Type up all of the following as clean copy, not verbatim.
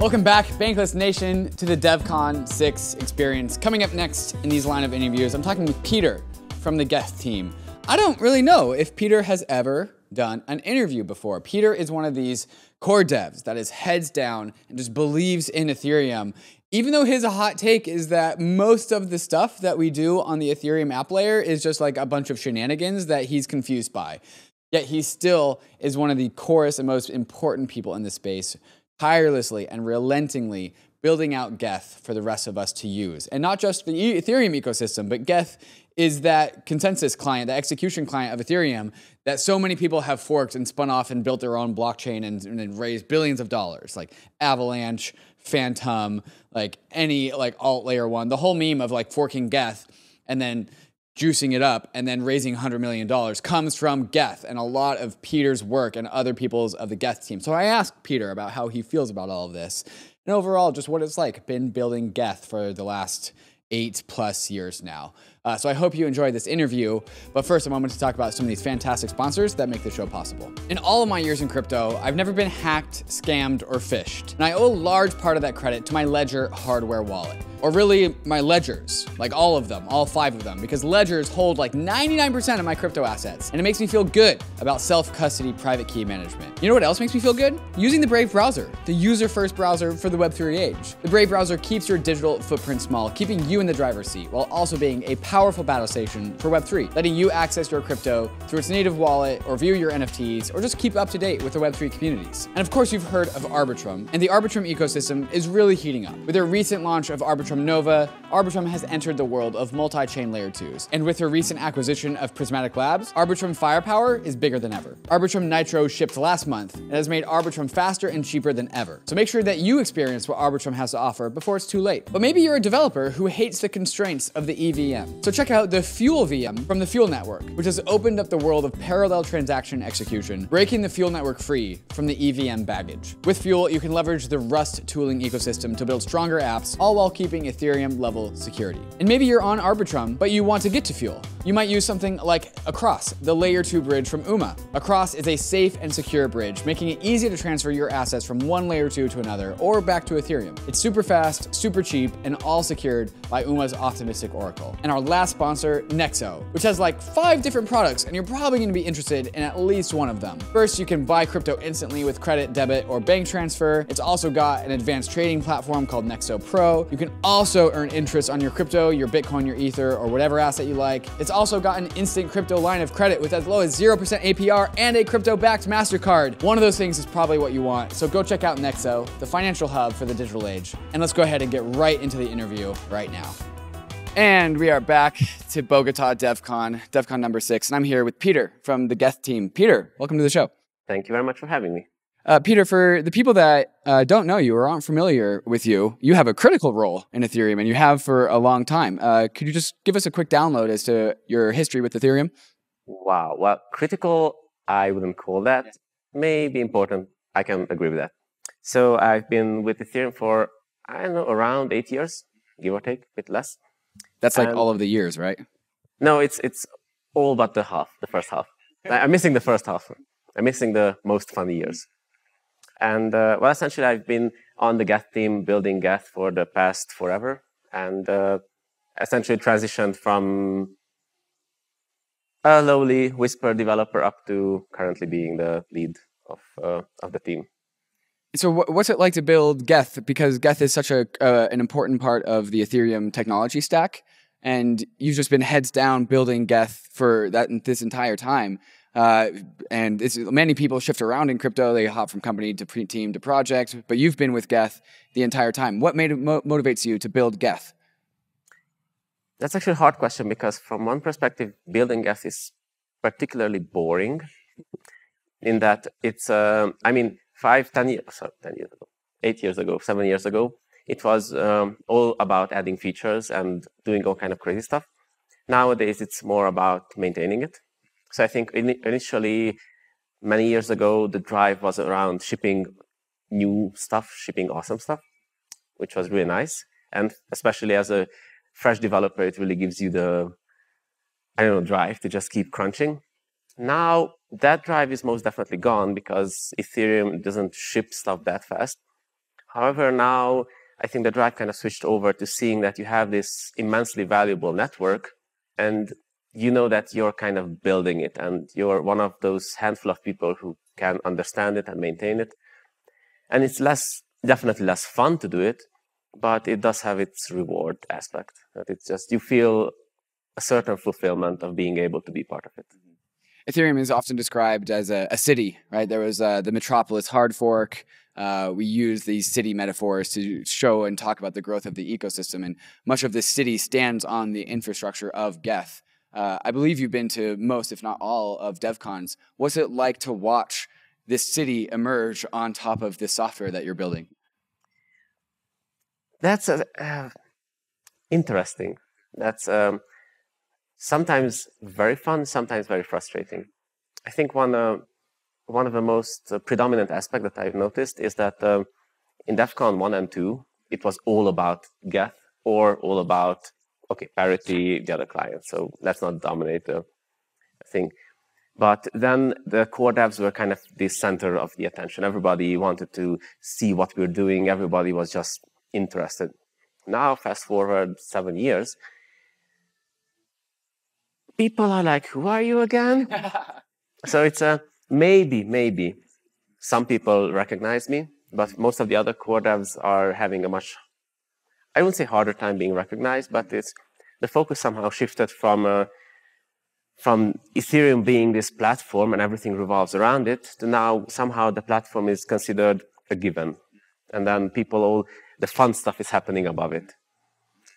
Welcome back, Bankless Nation, to the Devcon 6 experience. Coming up next in these line of interviews, I'm talking with Péter from the Geth team. I don't really know if Péter has ever done an interview before. Péter is one of these core devs that is heads down and just believes in Ethereum. Even though his hot take is that most of the stuff that we do on the Ethereum app layer is just like a bunch of shenanigans that he's confused by. Yet he still is one of the corest and most important people in the space, tirelessly and relentingly building out Geth for the rest of us to use. And not just the Ethereum ecosystem, but Geth is that consensus client, the execution client of Ethereum that so many people have forked and spun off and built their own blockchain and raised billions of dollars, like Avalanche, Phantom, like any like alt layer one. The whole meme of like forking Geth and then juicing it up and then raising $100 million comes from Geth and a lot of Péter's work and other people's of the Geth team. So I asked Péter about how he feels about all of this and overall just what it's like been building Geth for the last 8+ years now. So I hope you enjoyed this interview, but first a moment to talk about some of these fantastic sponsors that make the show possible. In all of my years in crypto, I've never been hacked, scammed, or phished, and I owe a large part of that credit to my Ledger hardware wallet. Or really, my ledgers, like all of them, all 5 of them, because ledgers hold like 99% of my crypto assets, and it makes me feel good about self-custody private key management. You know what else makes me feel good? Using the Brave browser, the user-first browser for the Web3 age. The Brave browser keeps your digital footprint small, keeping you in the driver's seat, while also being a powerful battle station for Web3, letting you access your crypto through its native wallet, or view your NFTs, or just keep up to date with the Web3 communities. And of course, you've heard of Arbitrum, and the Arbitrum ecosystem is really heating up. With their recent launch of Arbitrum Nova, Arbitrum has entered the world of multi-chain layer 2s. And with their recent acquisition of Prismatic Labs, Arbitrum firepower is bigger than ever. Arbitrum Nitro shipped last month and has made Arbitrum faster and cheaper than ever. So make sure that you experience what Arbitrum has to offer before it's too late. But maybe you're a developer who hates the constraints of the EVM. So check out the Fuel VM from the Fuel Network, which has opened up the world of parallel transaction execution, breaking the Fuel Network free from the EVM baggage. With Fuel, you can leverage the Rust tooling ecosystem to build stronger apps, all while keeping Ethereum level security. And maybe you're on Arbitrum, but you want to get to Fuel. You might use something like Across, the layer 2 bridge from UMA. Across is a safe and secure bridge, making it easy to transfer your assets from one layer 2 to another or back to Ethereum. It's super fast, super cheap, and all secured by UMA's optimistic oracle. And our last sponsor, NEXO, which has like 5 different products, and you're probably going to be interested in at least one of them. First, you can buy crypto instantly with credit, debit, or bank transfer. It's also got an advanced trading platform called NEXO Pro. You can also earn interest on your crypto, your Bitcoin, your Ether, or whatever asset you like. It's also got an instant crypto line of credit with as low as 0% APR and a crypto-backed MasterCard. One of those things is probably what you want. So go check out NEXO, the financial hub for the digital age. And let's go ahead and get right into the interview right now. And we are back to Bogota Devcon number 6. And I'm here with Péter from the Geth team. Péter, welcome to the show. Thank you very much for having me. Péter, for the people that don't know you or aren't familiar with you, you have a critical role in Ethereum, and you have for a long time. Could you just give us a quick download as to your history with Ethereum? Wow. Well, critical, I wouldn't call that. Maybe important. I can agree with that. So I've been with Ethereum for, I don't know, around 8 years, give or take, a bit less. That's like all of the years, right? No, it's all but the first half. I'm missing the first half. I'm missing the most fun years. And well, essentially, I've been on the Geth team building Geth for the past forever, and essentially transitioned from a lowly Whisper developer up to currently being the lead of the team. So what's it like to build Geth? Because Geth is such an important part of the Ethereum technology stack, and you've just been heads down building Geth for this entire time. And many people shift around in crypto. They hop from company to team to project, but you've been with Geth the entire time. What motivates you to build Geth? That's actually a hard question because from one perspective, building Geth is particularly boring in that it's, I mean, 8 years ago, 7 years ago, it was all about adding features and doing all kind of crazy stuff. Nowadays, it's more about maintaining it. So I think initially, many years ago, the drive was around shipping new stuff, shipping awesome stuff, which was really nice. And especially as a fresh developer, it really gives you the, I don't know, drive to just keep crunching. Now, that drive is most definitely gone because Ethereum doesn't ship stuff that fast. However, now I think the drive kind of switched over to seeing that you have this immensely valuable network, and you know that you're kind of building it, and you're one of those handful of people who can understand it and maintain it. And it's definitely less fun to do it, but it does have its reward aspect. That it's just, you feel a certain fulfillment of being able to be part of it. Ethereum is often described as a city, right? There was the Metropolis hard fork. We use these city metaphors to show and talk about the growth of the ecosystem, and much of this city stands on the infrastructure of Geth. I believe you've been to most, if not all, of Devcons. What's it like to watch this city emerge on top of this software that you're building? That's interesting. That's sometimes very fun, sometimes very frustrating. I think one of the most predominant aspects that I've noticed is that in Devcon 1 and 2, it was all about Geth or all about, okay, parity, the other client. So let's not dominate the thing. But then the core devs were kind of the center of the attention. Everybody wanted to see what we were doing. Everybody was just interested. Now, fast forward 7 years, people are like, who are you again? So it's maybe some people recognize me, but most of the other core devs are having a much, I wouldn't say harder time being recognized, but it's the focus somehow shifted from Ethereum being this platform and everything revolves around it to now somehow the platform is considered a given. And then all the fun stuff is happening above it.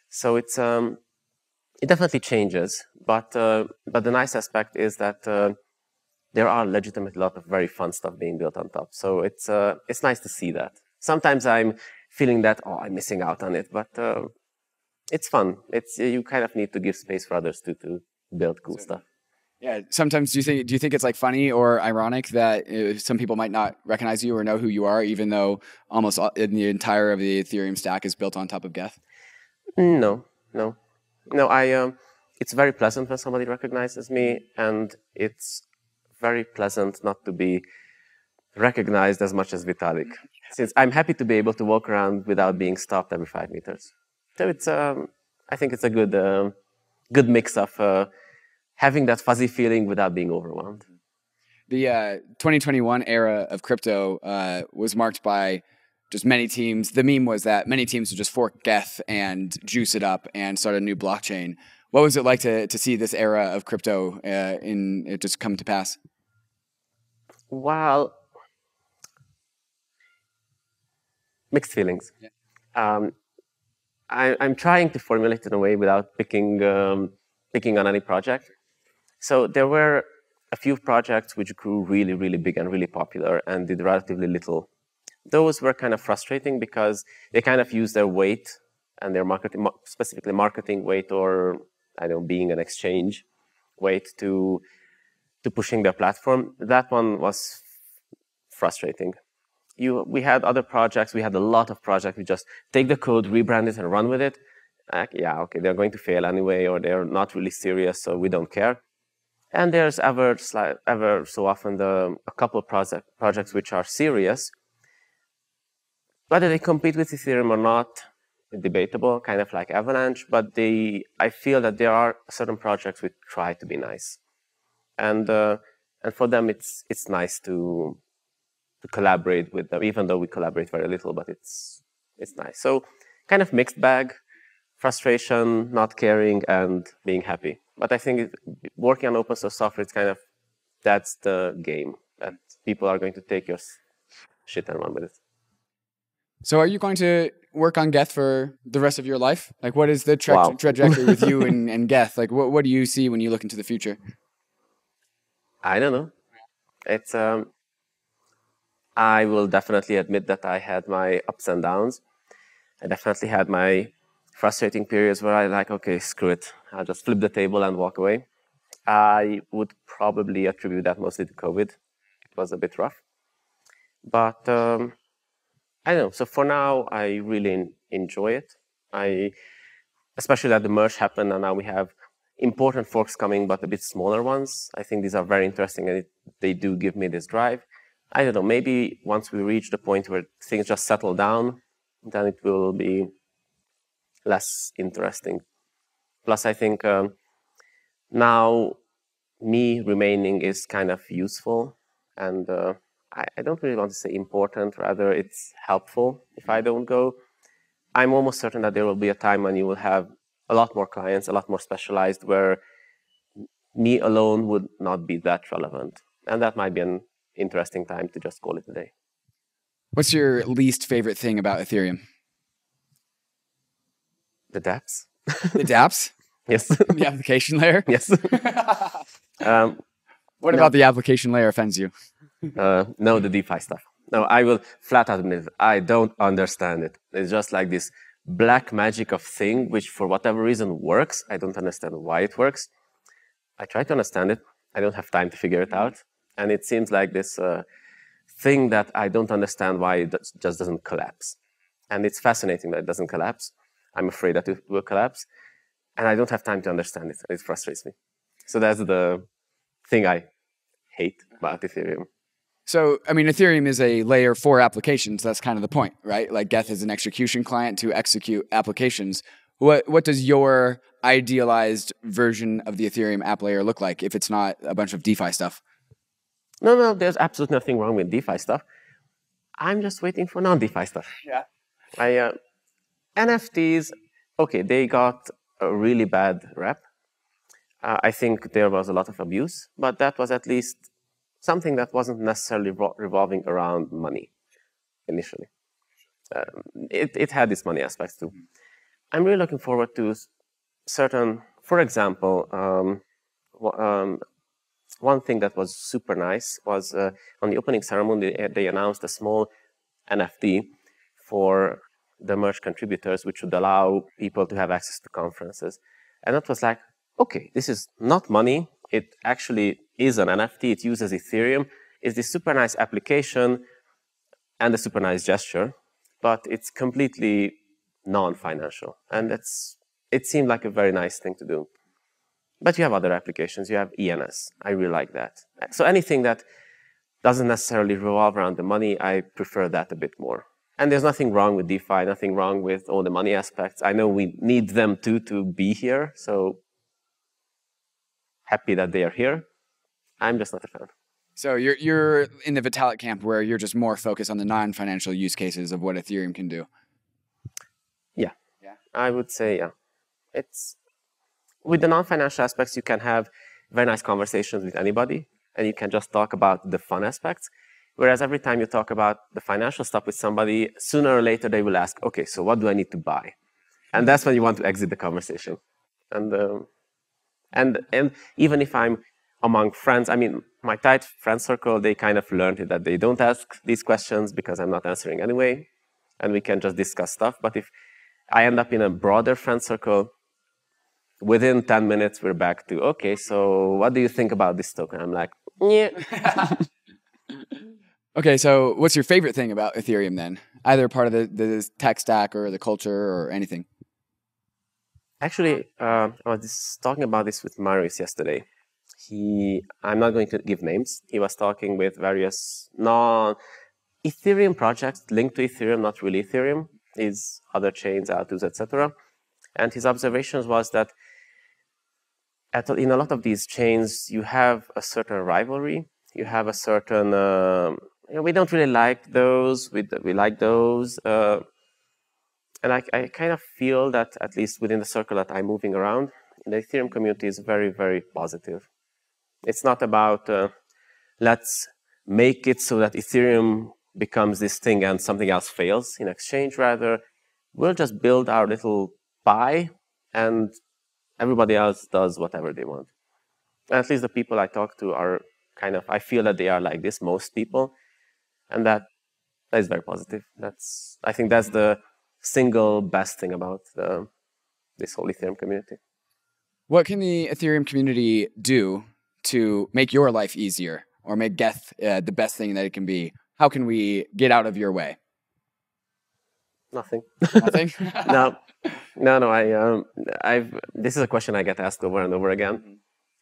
So it's, it definitely changes, but the nice aspect is that there are legitimately a lot of very fun stuff being built on top. So it's nice to see that. Sometimes I'm feeling that, oh, I'm missing out on it, but it's fun. You kind of need to give space for others to build cool stuff. Yeah. Sometimes do you think it's like funny or ironic that some people might not recognize you or know who you are, even though almost the entire of the Ethereum stack is built on top of Geth? No. It's very pleasant when somebody recognizes me, and it's very pleasant not to be recognized as much as Vitalik, since I'm happy to be able to walk around without being stopped every 5 meters. So it's, I think it's a good mix of having that fuzzy feeling without being overwhelmed. The 2021 era of crypto was marked by just many teams. The meme was that many teams would just fork Geth and juice it up and start a new blockchain. What was it like to see this era of crypto it just come to pass? Well, mixed feelings. Yeah. I'm trying to formulate it in a way without picking on any project. So there were a few projects which grew really, really big and really popular and did relatively little. Those were kind of frustrating because they kind of used their weight and their marketing, specifically marketing weight, or I don't know, being an exchange weight to pushing their platform. That one was frustrating. We had other projects. We had a lot of projects. We just take the code, rebrand it, and run with it. Yeah, okay, they're going to fail anyway, or they're not really serious, so we don't care. And there's ever so often a couple of projects which are serious. Whether they compete with Ethereum or not, debatable, kind of like Avalanche, but I feel that there are certain projects which try to be nice. And for them, it's nice to collaborate with them, even though we collaborate very little, but it's nice. So kind of mixed bag, frustration, not caring, and being happy. But I think working on open source software, that's the game, that people are going to take your shit and run with it. So are you going to work on Geth for the rest of your life? Like, what is the trajectory with you and Geth? Like, what do you see when you look into the future? I don't know. It's I will definitely admit that I had my ups and downs. I definitely had my frustrating periods where I like, okay, screw it. I'll just flip the table and walk away. I would probably attribute that mostly to COVID. It was a bit rough. But I don't know. So for now, I really enjoy it. Especially that the merge happened and now we have important forks coming, but a bit smaller ones. I think these are very interesting and they do give me this drive. I don't know, maybe once we reach the point where things just settle down, then it will be less interesting. Plus, I think now me remaining is kind of useful, and I don't really want to say important, rather it's helpful if I don't go. I'm almost certain that there will be a time when you will have a lot more clients, a lot more specialized, where me alone would not be that relevant. And that might be an interesting time to just call it a day. What's your least favorite thing about Ethereum? The dApps. The dApps? Yes. The application layer? Yes. What about the application layer offends you? No, the DeFi stuff. No, I will flat out admit it. I don't understand it. It's just like this black magic of thing, which for whatever reason works. I don't understand why it works. I try to understand it. I don't have time to figure it out. And it seems like this thing that I don't understand why it just doesn't collapse. And it's fascinating that it doesn't collapse. I'm afraid that it will collapse. And I don't have time to understand it. It frustrates me. So that's the thing I hate about Ethereum. So, I mean, Ethereum is a layer for applications. That's kind of the point, right? Like Geth is an execution client to execute applications. What does your idealized version of the Ethereum app layer look like if it's not a bunch of DeFi stuff? No, there's absolutely nothing wrong with DeFi stuff. I'm just waiting for non-DeFi stuff. Yeah. NFTs, okay, they got a really bad rep. I think there was a lot of abuse, but that was at least something that wasn't necessarily revolving around money initially. It had its money aspects too. I'm really looking forward to certain, for example, one thing that was super nice was on the opening ceremony, they announced a small NFT for the merge contributors, which would allow people to have access to conferences. And that was like, okay, this is not money. It actually is an NFT. It uses Ethereum. It's this super nice application and a super nice gesture, but it's completely non-financial. And it seemed like a very nice thing to do. But you have other applications. You have ENS. I really like that. So anything that doesn't necessarily revolve around the money, I prefer that a bit more. And there's nothing wrong with DeFi, nothing wrong with all the money aspects. I know we need them too to be here, so happy that they are here. I'm just not a fan. So you're in the Vitalik camp where you're just more focused on the non-financial use cases of what Ethereum can do. Yeah. I would say, yeah. It's with the non-financial aspects, you can have very nice conversations with anybody, and you can just talk about the fun aspects. Whereas every time you talk about the financial stuff with somebody, sooner or later they will ask, okay, so what do I need to buy? And that's when you want to exit the conversation. And even if I'm among friends, I mean, my tight friend circle, they kind of learned that they don't ask these questions because I'm not answering anyway, and we can just discuss stuff. But if I end up in a broader friend circle, within 10 minutes, we're back to, okay, so what do you think about this token? I'm like, yeah. Okay, so what's your favorite thing about Ethereum then? Either part of the tech stack or the culture or anything? Actually, I was talking about this with Marius yesterday. I'm not going to give names. He was talking with various non-Ethereum projects linked to Ethereum, not really Ethereum, is other chains, Altus, etc. And his observations was that in a lot of these chains, you have a certain rivalry. You have a certain, we don't really like those, we like those. And I kind of feel that, at least within the circle that I'm moving around, the Ethereum community is very, very positive. It's not about, let's make it so that Ethereum becomes this thing and something else fails in exchange. Rather, we'll just build our little pie and everybody else does whatever they want. And at least the people I talk to are kind of, I feel that they are like this, most people. And that is very positive. I think that's the single best thing about this whole Ethereum community. What can the Ethereum community do to make your life easier or make Geth the best thing that it can be? How can we get out of your way? Nothing. Nothing? No. This is a question I get asked over and over again.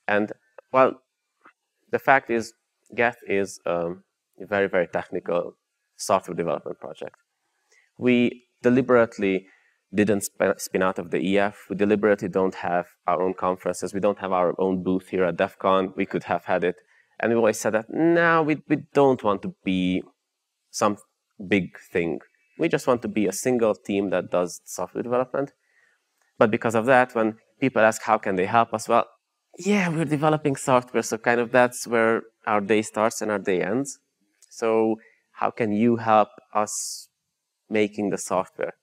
And, well, the fact is, Geth is a very, very technical software development project. We deliberately didn't spin out of the EF. We deliberately don't have our own conferences. We don't have our own booth here at Devcon. We could have had it. And we always said that, no, we don't want to be some big thing. We just want to be a single team that does software development. But because of that, when people ask how can they help us, well, yeah, we're developing software, so kind of that's where our day starts and our day ends. So how can you help us making the software?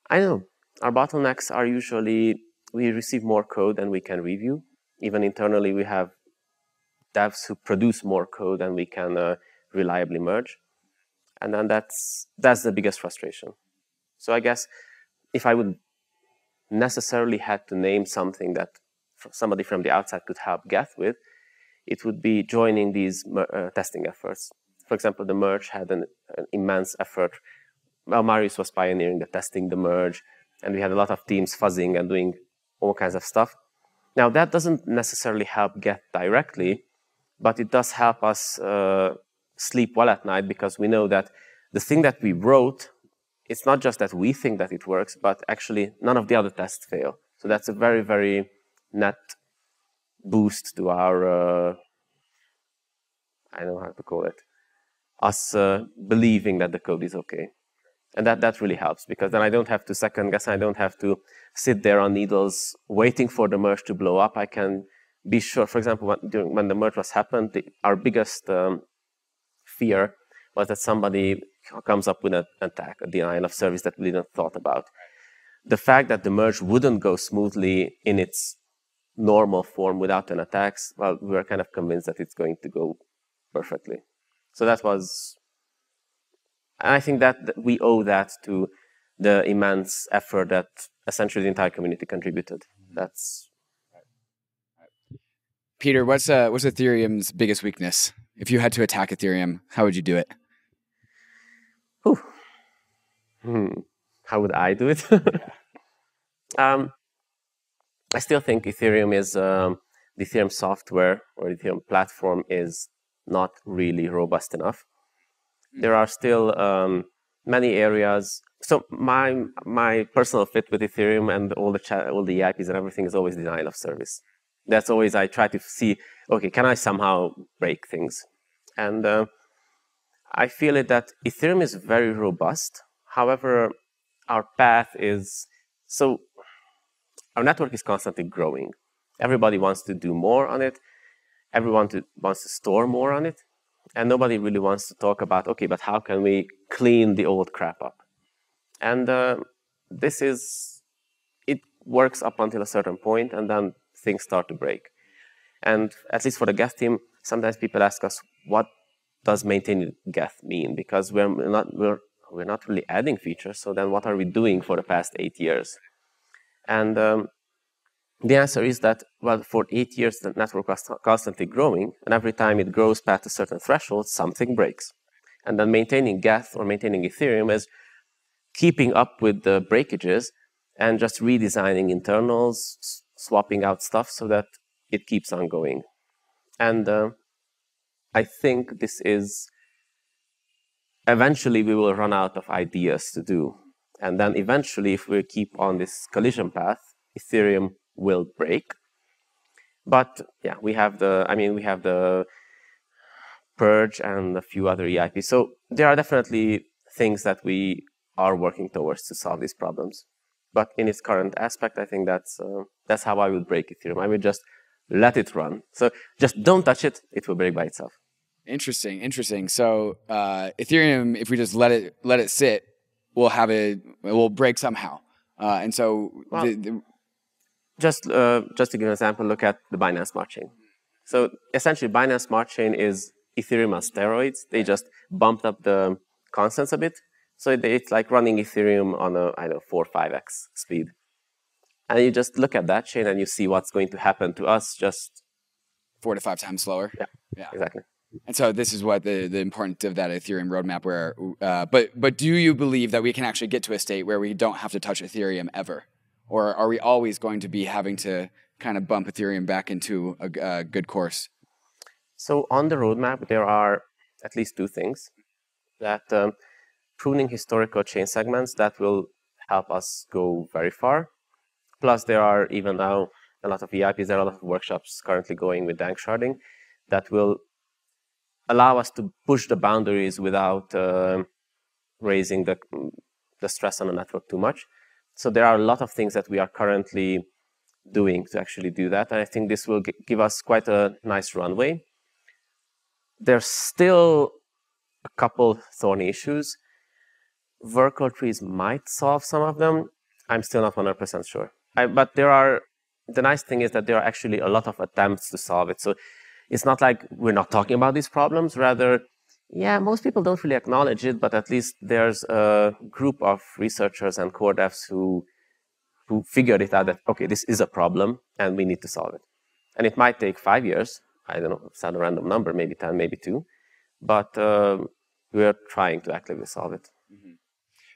I know our bottlenecks are usually we receive more code than we can review. Even internally, we have devs who produce more code than we can reliably merge. And then that's the biggest frustration. So I guess if I would necessarily had to name something that somebody from the outside could help Geth with, it would be joining these testing efforts. For example, the merge had an immense effort. Well, Marius was pioneering the testing, the merge, and we had a lot of teams fuzzing and doing all kinds of stuff. Now, that doesn't necessarily help Geth directly, but it does help us sleep well at night, because we know that the thing that we wrote, it's not just that we think that it works, but actually none of the other tests fail. So that's a very, very net boost to our, I don't know how to call it, us believing that the code is okay. And that really helps, because then I don't have to second guess, I don't have to sit there on needles waiting for the merge to blow up. I can be sure, for example, when the merge was happened, our biggest fear was that somebody comes up with an attack, a denial of service that we didn't thought about. The fact that the merge wouldn't go smoothly in its normal form without an attack, well, we were kind of convinced that it's going to go perfectly. So that was, and I think that we owe that to the immense effort that essentially the entire community contributed. That's Peter, what's Ethereum's biggest weakness? If you had to attack Ethereum, how would you do it? How would I do it? I still think Ethereum is, the Ethereum software or the Ethereum platform is not really robust enough. There are still many areas. So my personal fit with Ethereum and all the EIPs and everything is always denial of service. That's always, I try to see, okay, can I somehow break things? And I feel it that Ethereum is very robust. However, our path is, so our network is constantly growing. Everybody wants to do more on it. Everyone wants to store more on it. And nobody really wants to talk about, okay, but how can we clean the old crap up? And it works up until a certain point, and then things start to break. And at least for the Geth team, sometimes people ask us, what does maintaining Geth mean? Because we're not really adding features, so then what are we doing for the past 8 years? And the answer is that, well, for 8 years, the network was constantly growing, and every time it grows past a certain threshold, something breaks. And then maintaining Geth or maintaining Ethereum is keeping up with the breakages and just redesigning internals, swapping out stuff so that it keeps on going. And I think this is, eventually we will run out of ideas to do. And then eventually, if we keep on this collision path, Ethereum will break. But yeah, we have the purge and a few other EIPs. So there are definitely things that we are working towards to solve these problems. But in its current aspect, I think that's how I would break Ethereum. I would just let it run. So just don't touch it; it will break by itself. Interesting, interesting. So Ethereum, if we just let it sit, it will break somehow. And so, well, just to give an example, look at the Binance Smart Chain. So essentially, Binance Smart Chain is Ethereum on steroids. They just bumped up the constants a bit. So it's like running Ethereum on a, 4 or 5x speed. And you just look at that chain and you see what's going to happen to us just 4 to 5 times slower. Yeah, exactly. And so this is what the importance of that Ethereum roadmap where, but do you believe that we can actually get to a state where we don't have to touch Ethereum ever? Or are we always going to be having to kind of bump Ethereum back into a good course? So on the roadmap, there are at least 2 things that pruning historical chain segments that will help us go very far. Plus, there are even now a lot of EIPs, there are a lot of workshops currently going with dank sharding that will allow us to push the boundaries without raising the stress on the network too much. So there are a lot of things that we are currently doing to actually do that. And I think this will give us quite a nice runway. There's still a couple thorny issues. Worker trees might solve some of them. I'm still not 100% sure. But the nice thing is that there are actually a lot of attempts to solve it. So it's not like we're not talking about these problems. Rather, yeah, most people don't really acknowledge it, but at least there's a group of researchers and core devs who figured it out that, okay, this is a problem and we need to solve it. And it might take 5 years. I don't know, set a random number, maybe 10, maybe 2. But we're trying to actively solve it. Mm-hmm.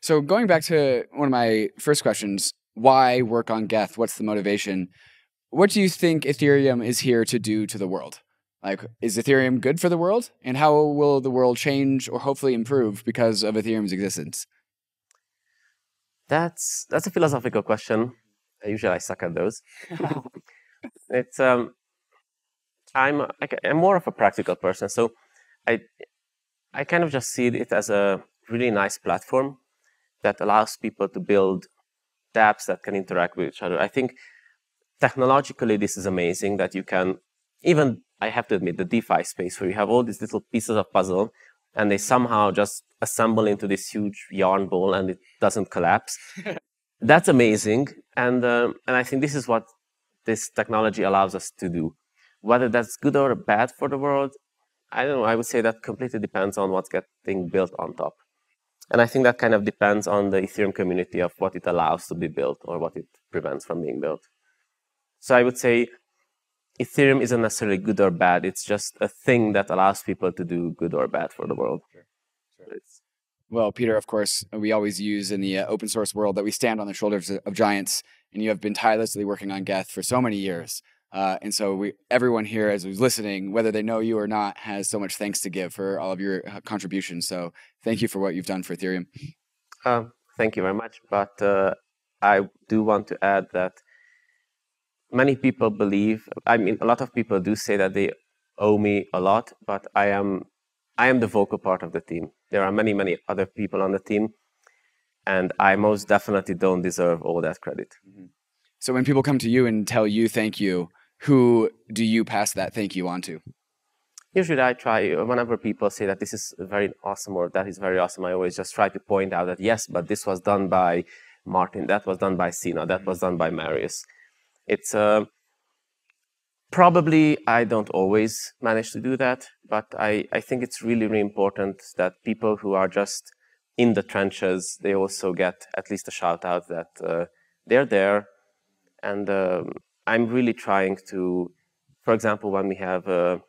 So going back to one of my first questions, why work on Geth? What's the motivation? What do you think Ethereum is here to do to the world? Like, is Ethereum good for the world? And how will the world change or hopefully improve because of Ethereum's existence? That's a philosophical question. Usually I suck at those. It's I'm more of a practical person, so I kind of just see it as a really nice platform that allows people to build dApps that can interact with each other. I think technologically this is amazing that you can, even I have to admit, the DeFi space where you have all these little pieces of puzzle and they somehow just assemble into this huge yarn ball and it doesn't collapse. That's amazing. And I think this is what this technology allows us to do. Whether that's good or bad for the world, I don't know. I would say that completely depends on what's getting built on top. And I think that kind of depends on the Ethereum community of what it allows to be built or what it prevents from being built. So I would say Ethereum isn't necessarily good or bad. It's just a thing that allows people to do good or bad for the world. Sure. Well, Péter, of course, we always use in the open source world that we stand on the shoulders of giants, and you have been tirelessly working on Geth for so many years. And so everyone here, as who's listening, whether they know you or not, has so much thanks to give for all of your contributions. So thank you for what you've done for Ethereum. Thank you very much. But I do want to add that many people believe, I mean, a lot of people do say that they owe me a lot, but I am the vocal part of the team. There are many, many other people on the team, and I most definitely don't deserve all that credit. Mm-hmm. So when people come to you and tell you thank you, who do you pass that thank you on to? Usually I try, whenever people say that this is very awesome or that is very awesome, I always just try to point out that yes, but this was done by Martin, that was done by Sina, that was done by Marius. It's probably I don't always manage to do that, but I think it's really, really important that people who are just in the trenches, they also get at least a shout out that they're there. And I'm really trying to, for example, when we had a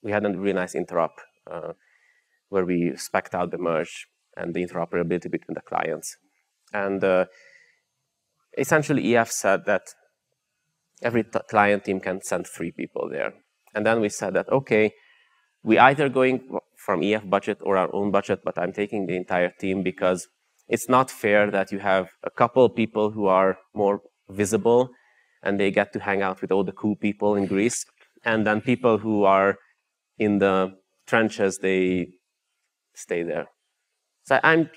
really nice interop where we spec'd out the merge and the interoperability between the clients. And essentially EF said that every client team can send 3 people there. And then we said that, okay, we either going from EF budget or our own budget, but I'm taking the entire team because it's not fair that you have a couple people who are more visible and they get to hang out with all the cool people in Greece. And then people who are in the trenches, they stay there. So I'm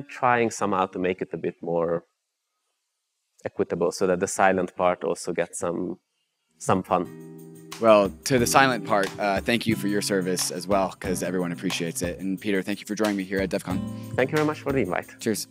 trying somehow to make it a bit more equitable so that the silent part also gets some fun. Well, to the silent part, thank you for your service as well, because everyone appreciates it. And Péter, thank you for joining me here at Devcon. Thank you very much for the invite. Cheers.